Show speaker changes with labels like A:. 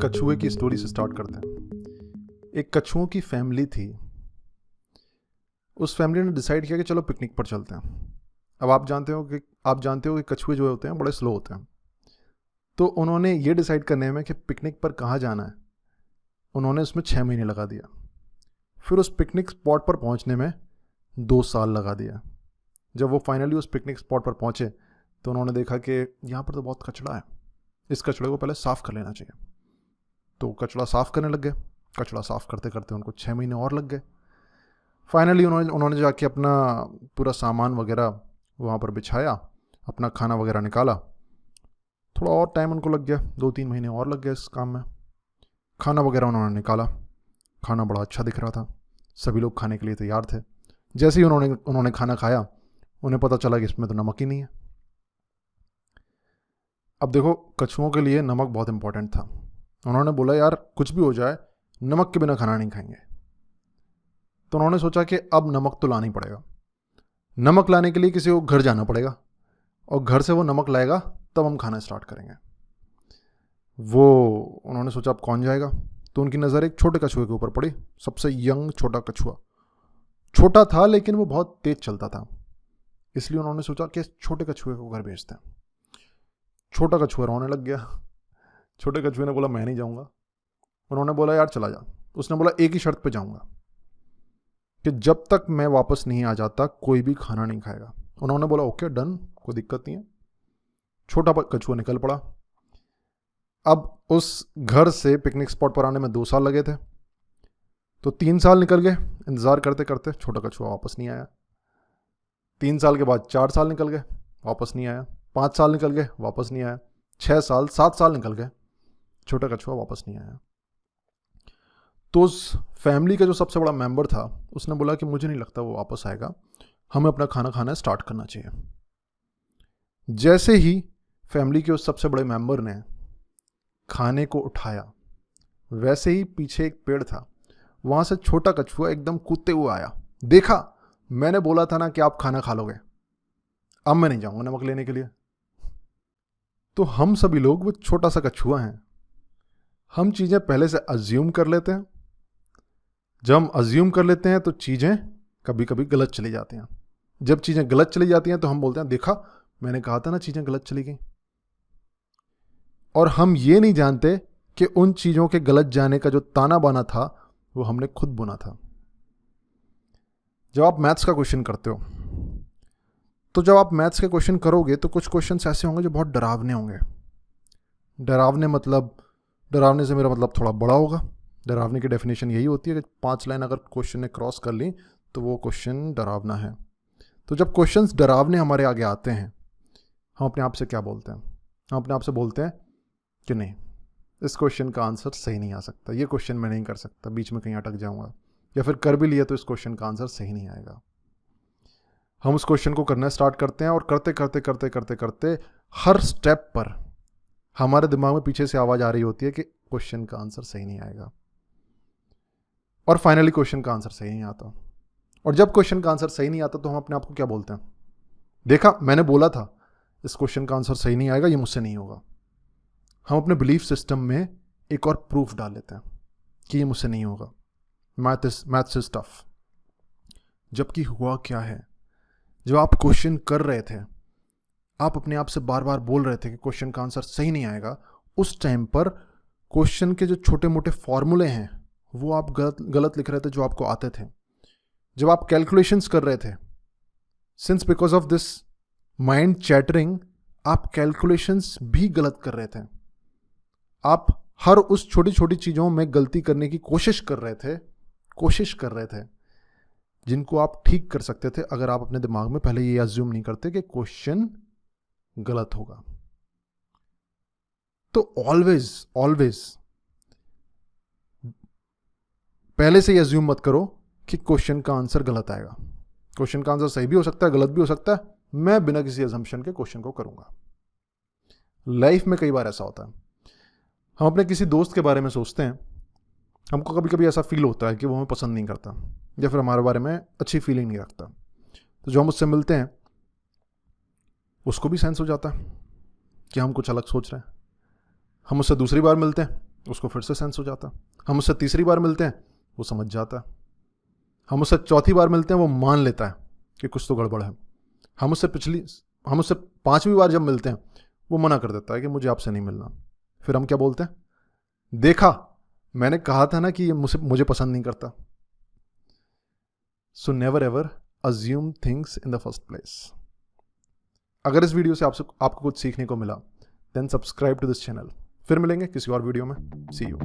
A: कछुए की स्टोरी से स्टार्ट करते हैं। एक कछुओं की फैमिली थी। उस फैमिली ने डिसाइड किया कि चलो पिकनिक पर चलते हैं। अब आप जानते हो कि कछुए जो होते हैं बड़े स्लो होते हैं। तो उन्होंने ये डिसाइड करने में कि पिकनिक पर कहाँ जाना है, उन्होंने उसमें 6 महीने लगा दिया। फिर उस पिकनिक स्पॉट पर पहुँचने में 2 साल लगा दिया। जब वो फाइनली उस पिकनिक स्पॉट पर पहुँचे तो उन्होंने देखा कि यहाँ पर तो बहुत कचरा है, इस कचड़े को पहले साफ़ कर लेना चाहिए। तो कचड़ा साफ़ करने लग गए। कचड़ा साफ़ करते करते उनको 6 महीने और लग गए। फाइनली उन्होंने जाके अपना पूरा सामान वगैरह वहाँ पर बिछाया, अपना खाना वगैरह निकाला। थोड़ा और टाइम उनको लग गया, 2-3 महीने और लग गए इस काम में। खाना वगैरह उन्होंने निकाला, खाना बड़ा अच्छा दिख रहा था, सभी लोग खाने के लिए तैयार थे। जैसे ही उन्होंने खाना खाया, उन्हें पता चला कि इसमें तो नमक ही नहीं है। अब देखो, कछुओं के लिए नमक बहुत इंपॉर्टेंट था। उन्होंने बोला यार कुछ भी हो जाए, नमक के बिना खाना नहीं खाएंगे। तो उन्होंने सोचा कि अब नमक तो लाना ही पड़ेगा। नमक लाने के लिए किसी को घर जाना पड़ेगा और घर से वो नमक लाएगा तब हम खाना स्टार्ट करेंगे। उन्होंने सोचा अब कौन जाएगा। तो उनकी नज़र एक छोटे कछुए के ऊपर पड़ी, सबसे यंग छोटा कछुआ। छोटा था लेकिन वो बहुत तेज चलता था, इसलिए उन्होंने सोचा कि छोटे कछुए को घर भेजते हैं। छोटा कछुआ रोने लग गया। छोटे कछुए ने बोला मैं नहीं जाऊंगा। उन्होंने बोला यार चला जा। उसने बोला एक ही शर्त पे जाऊंगा कि जब तक मैं वापस नहीं आ जाता कोई भी खाना नहीं खाएगा। उन्होंने बोला ओके डन, कोई दिक्कत नहीं है। छोटा कछुआ निकल पड़ा। अब उस घर से पिकनिक स्पॉट पर आने में 2 साल लगे थे, तो 3 साल निकल गए। इंतज़ार करते करते छोटा कछुआ वापस नहीं आया। 3 साल के बाद 4 साल निकल गए, वापस नहीं आया। 5 साल निकल गए, वापस नहीं आया। 6 साल 7 साल निकल गए, छोटा कछुआ वापस नहीं आया। तो उस फैमिली का जो सबसे बड़ा मेंबर था, उसने बोला कि मुझे नहीं लगता वो वापस आएगा, हमें अपना खाना खाना स्टार्ट करना चाहिए। जैसे ही फैमिली के उस सबसे बड़े मेंबर ने खाने को उठाया, वैसे ही पीछे एक पेड़ था, वहाँ से छोटा कछुआ एकदम कूदते हुए आया। देखा, मैंने बोला था ना कि आप खाना खा लोगे, अब मैं नहीं जाऊँगा नमक लेने के लिए। तो हम सभी लोग वो छोटा सा कछुआ हैं, हम चीज़ें पहले से अज्यूम कर लेते हैं। जब हम अज्यूम कर लेते हैं तो चीज़ें कभी कभी गलत चली जाती हैं। जब चीज़ें गलत चली जाती हैं तो हम बोलते हैं देखा, मैंने कहा था ना चीज़ें गलत चली गई। और हम ये नहीं जानते कि उन चीज़ों के गलत जाने का जो ताना बाना था वो हमने खुद बुना था। जब आप मैथ्स का क्वेश्चन करते हो, तो जब आप मैथ्स के क्वेश्चन करोगे तो कुछ क्वेश्चन ऐसे होंगे जो बहुत डरावने होंगे। डरावने से मेरा मतलब थोड़ा बड़ा होगा। डरावने की डेफिनेशन यही होती है कि 5 लाइन अगर क्वेश्चन ने क्रॉस कर ली तो वो क्वेश्चन डरावना है। तो जब क्वेश्चंस डरावने हमारे आगे आते हैं, हम अपने आप से क्या बोलते हैं? हम अपने आप से बोलते हैं कि नहीं, इस क्वेश्चन का आंसर सही नहीं आ सकता, ये क्वेश्चन मैं नहीं कर सकता, बीच में कहीं अटक जाऊंगा, या फिर कर भी लिया तो इस क्वेश्चन का आंसर सही नहीं आएगा। हम उस क्वेश्चन को करना स्टार्ट करते हैं और करते करते करते करते करते हर स्टेप पर हमारे दिमाग में पीछे से आवाज़ आ रही होती है कि क्वेश्चन का आंसर सही नहीं आएगा। और फाइनली क्वेश्चन का आंसर सही नहीं आता। और जब क्वेश्चन का आंसर सही नहीं आता तो हम अपने आप को क्या बोलते हैं? देखा, मैंने बोला था इस क्वेश्चन का आंसर सही नहीं आएगा, ये मुझसे नहीं होगा। हम अपने बिलीफ सिस्टम में एक और प्रूफ डाल लेते हैं कि ये मुझसे नहीं होगा, मैथ्स इज टफ। जबकि हुआ क्या है, जब आप क्वेश्चन कर रहे थे, आप अपने आप से बार बार बोल रहे थे कि क्वेश्चन का आंसर सही नहीं आएगा, उस टाइम पर क्वेश्चन के जो छोटे मोटे फॉर्मूले हैं वो आप गलत लिख रहे थे जो आपको आते थे। जब आप कैलकुलेशंस कर रहे थे, since because of this mind chattering, आप कैलकुलेशंस भी गलत कर रहे थे। आप हर उस छोटी छोटी चीज़ों में गलती करने की कोशिश कर रहे थे जिनको आप ठीक कर सकते थे अगर आप अपने दिमाग में पहले ये अज्यूम नहीं करते कि क्वेश्चन गलत होगा। तो ऑलवेज पहले से ही अज्यूम मत करो कि क्वेश्चन का आंसर गलत आएगा। क्वेश्चन का आंसर सही भी हो सकता है, गलत भी हो सकता है। मैं बिना किसी अजम्पशन के क्वेश्चन को करूंगा। लाइफ में कई बार ऐसा होता है, हम अपने किसी दोस्त के बारे में सोचते हैं, हमको कभी कभी ऐसा फील होता है कि वो हमें पसंद नहीं करता या फिर हमारे बारे में अच्छी फीलिंग नहीं रखता। तो जो हम उससे मिलते हैं उसको भी सेंस हो जाता है कि हम कुछ अलग सोच रहे हैं। हम उससे दूसरी बार मिलते हैं, उसको फिर से सेंस हो जाता है। हम उससे तीसरी बार मिलते हैं, वो समझ जाता है। हम उससे चौथी बार मिलते हैं, वो मान लेता है कि कुछ तो गड़बड़ है। हम उससे 5वीं बार जब मिलते हैं, वो मना कर देता है कि मुझे आपसे नहीं मिलना। फिर हम क्या बोलते हैं, देखा, मैंने कहा था ना कि ये मुझे पसंद नहीं करता। So never ever assume things in the first place. अगर इस वीडियो से आपको कुछ सीखने को मिला, then subscribe to this channel. फिर मिलेंगे किसी और वीडियो में। See you.